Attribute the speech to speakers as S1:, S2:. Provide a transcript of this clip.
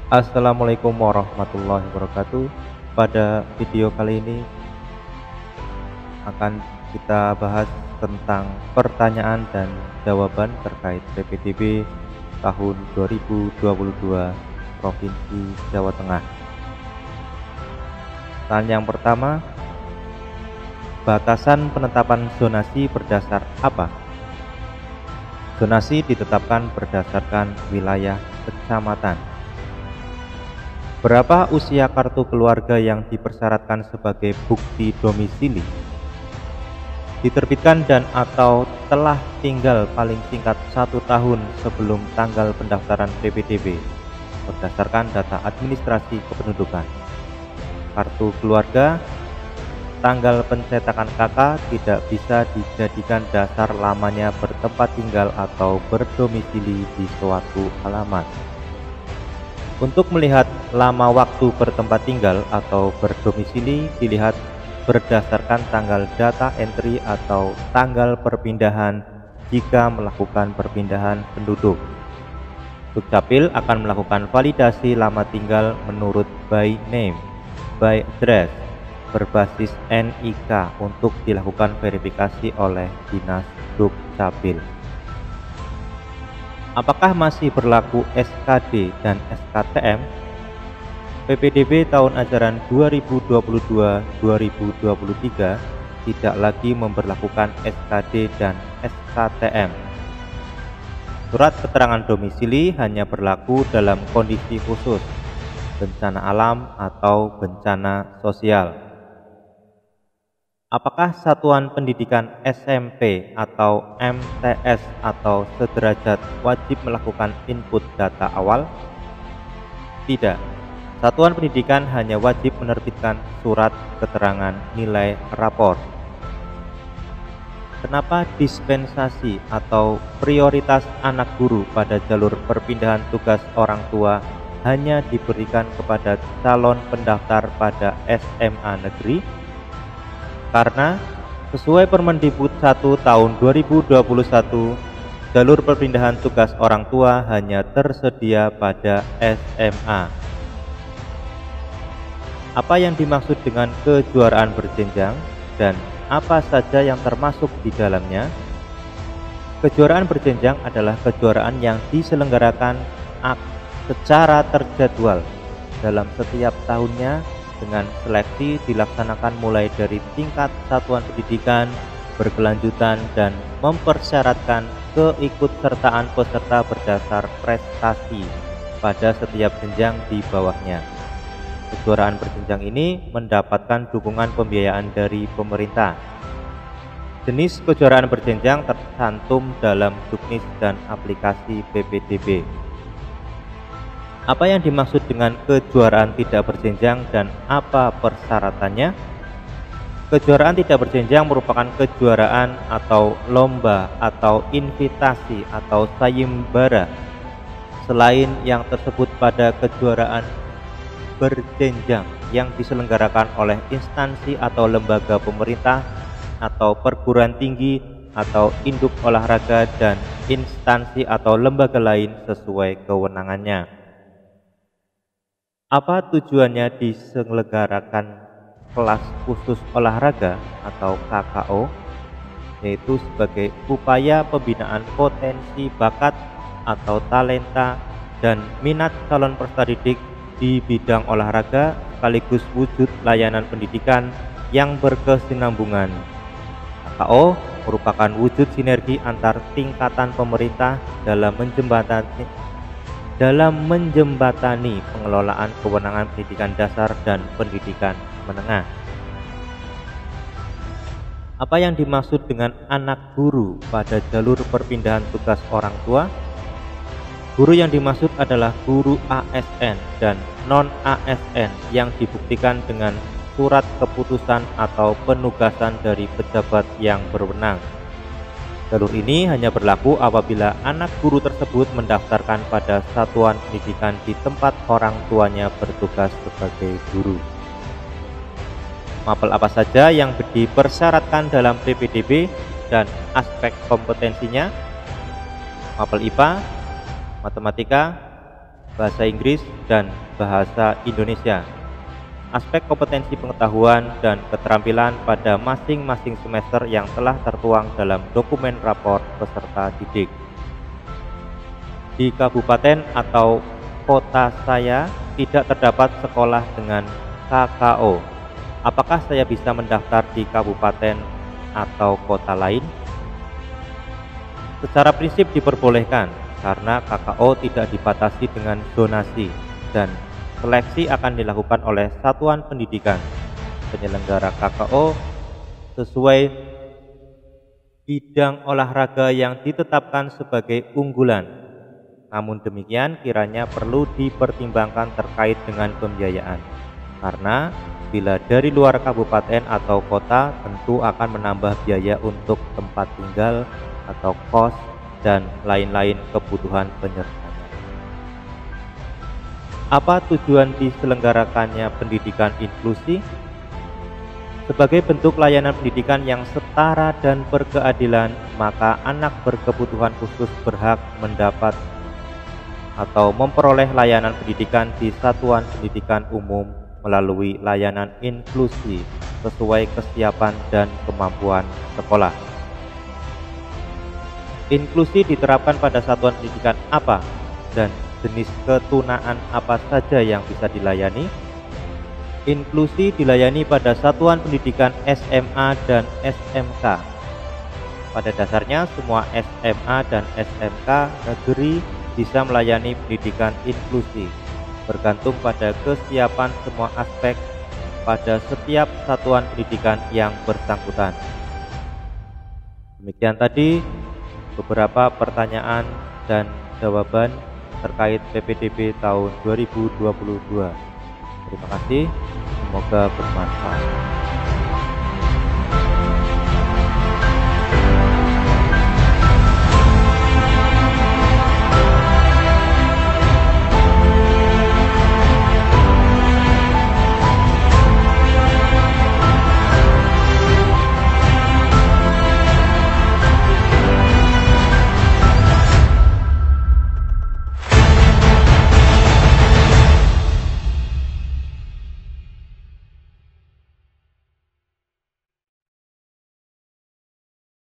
S1: Assalamualaikum warahmatullahi wabarakatuh. Pada video kali ini akan kita bahas tentang pertanyaan dan jawaban terkait PPDB tahun 2022 Provinsi Jawa Tengah. Pertanyaan yang pertama, batasan penetapan zonasi berdasar apa? Zonasi ditetapkan berdasarkan wilayah kecamatan. Berapa usia kartu keluarga yang dipersyaratkan sebagai bukti domisili? Diterbitkan dan atau telah tinggal paling singkat 1 tahun sebelum tanggal pendaftaran PPDB berdasarkan data administrasi kependudukan. Kartu keluarga, tanggal pencetakan KK tidak bisa dijadikan dasar lamanya bertempat tinggal atau berdomisili di suatu alamat. Untuk melihat lama waktu bertempat tinggal atau berdomisili dilihat berdasarkan tanggal data entry atau tanggal perpindahan jika melakukan perpindahan penduduk. Dukcapil akan melakukan validasi lama tinggal menurut by name, by address, berbasis NIK untuk dilakukan verifikasi oleh Dinas Dukcapil. Apakah masih berlaku SKD dan SKTM? PPDB tahun ajaran 2022-2023 tidak lagi memberlakukan SKD dan SKTM. Surat keterangan domisili hanya berlaku dalam kondisi khusus, bencana alam atau bencana sosial. Apakah satuan pendidikan SMP atau MTS atau sederajat wajib melakukan input data awal? Tidak. Satuan pendidikan hanya wajib menerbitkan surat keterangan nilai rapor. Kenapa dispensasi atau prioritas anak guru pada jalur perpindahan tugas orang tua hanya diberikan kepada calon pendaftar pada SMA negeri? Karena sesuai Permendikbud 1 tahun 2021, jalur perpindahan tugas orang tua hanya tersedia pada SMA. Apa yang dimaksud dengan kejuaraan berjenjang dan apa saja yang termasuk di dalamnya? Kejuaraan berjenjang adalah kejuaraan yang diselenggarakan secara terjadwal dalam setiap tahunnya, dengan seleksi dilaksanakan mulai dari tingkat satuan pendidikan, berkelanjutan, dan mempersyaratkan keikutsertaan peserta berdasar prestasi pada setiap jenjang di bawahnya. Kejuaraan berjenjang ini mendapatkan dukungan pembiayaan dari pemerintah. Jenis kejuaraan berjenjang tercantum dalam Juknis dan aplikasi PPDB. Apa yang dimaksud dengan kejuaraan tidak berjenjang dan apa persyaratannya? Kejuaraan tidak berjenjang merupakan kejuaraan atau lomba atau invitasi atau sayembara selain yang tersebut pada kejuaraan berjenjang yang diselenggarakan oleh instansi atau lembaga pemerintah atau perguruan tinggi atau induk olahraga dan instansi atau lembaga lain sesuai kewenangannya. Apa tujuannya diselenggarakan kelas khusus olahraga atau KKO? Yaitu sebagai upaya pembinaan potensi bakat atau talenta dan minat calon peserta didik di bidang olahraga sekaligus wujud layanan pendidikan yang berkesinambungan. KKO merupakan wujud sinergi antar tingkatan pemerintah dalam menjembatani pengelolaan kewenangan pendidikan dasar dan pendidikan menengah. Apa yang dimaksud dengan anak guru pada jalur perpindahan tugas orang tua? Guru yang dimaksud adalah guru ASN dan non-ASN yang dibuktikan dengan surat keputusan atau penugasan dari pejabat yang berwenang. Jalur ini hanya berlaku apabila anak guru tersebut mendaftarkan pada satuan pendidikan di tempat orang tuanya bertugas sebagai guru. Mapel apa saja yang dipersyaratkan dalam PPDB dan aspek kompetensinya? Mapel IPA, matematika, bahasa Inggris, dan bahasa Indonesia. Aspek kompetensi pengetahuan dan keterampilan pada masing-masing semester yang telah tertuang dalam dokumen rapor peserta didik. Di kabupaten atau kota saya tidak terdapat sekolah dengan KKO. Apakah saya bisa mendaftar di kabupaten atau kota lain? Secara prinsip diperbolehkan karena KKO tidak dibatasi dengan zonasi dan seleksi akan dilakukan oleh satuan pendidikan penyelenggara KKO sesuai bidang olahraga yang ditetapkan sebagai unggulan. Namun demikian kiranya perlu dipertimbangkan terkait dengan pembiayaan, karena bila dari luar kabupaten atau kota tentu akan menambah biaya untuk tempat tinggal atau kos dan lain-lain kebutuhan penyertanya. Apa tujuan diselenggarakannya pendidikan inklusi? Sebagai bentuk layanan pendidikan yang setara dan berkeadilan, maka anak berkebutuhan khusus berhak mendapat atau memperoleh layanan pendidikan di satuan pendidikan umum melalui layanan inklusi sesuai kesiapan dan kemampuan sekolah. Inklusi diterapkan pada satuan pendidikan apa dan jenis ketunaan apa saja yang bisa dilayani? Inklusi dilayani pada satuan pendidikan SMA dan SMK. Pada dasarnya semua SMA dan SMK negeri bisa melayani pendidikan inklusi, bergantung pada kesiapan semua aspek pada setiap satuan pendidikan yang bersangkutan. Demikian tadi beberapa pertanyaan dan jawaban terkait PPDB tahun 2022. Terima kasih, semoga bermanfaat.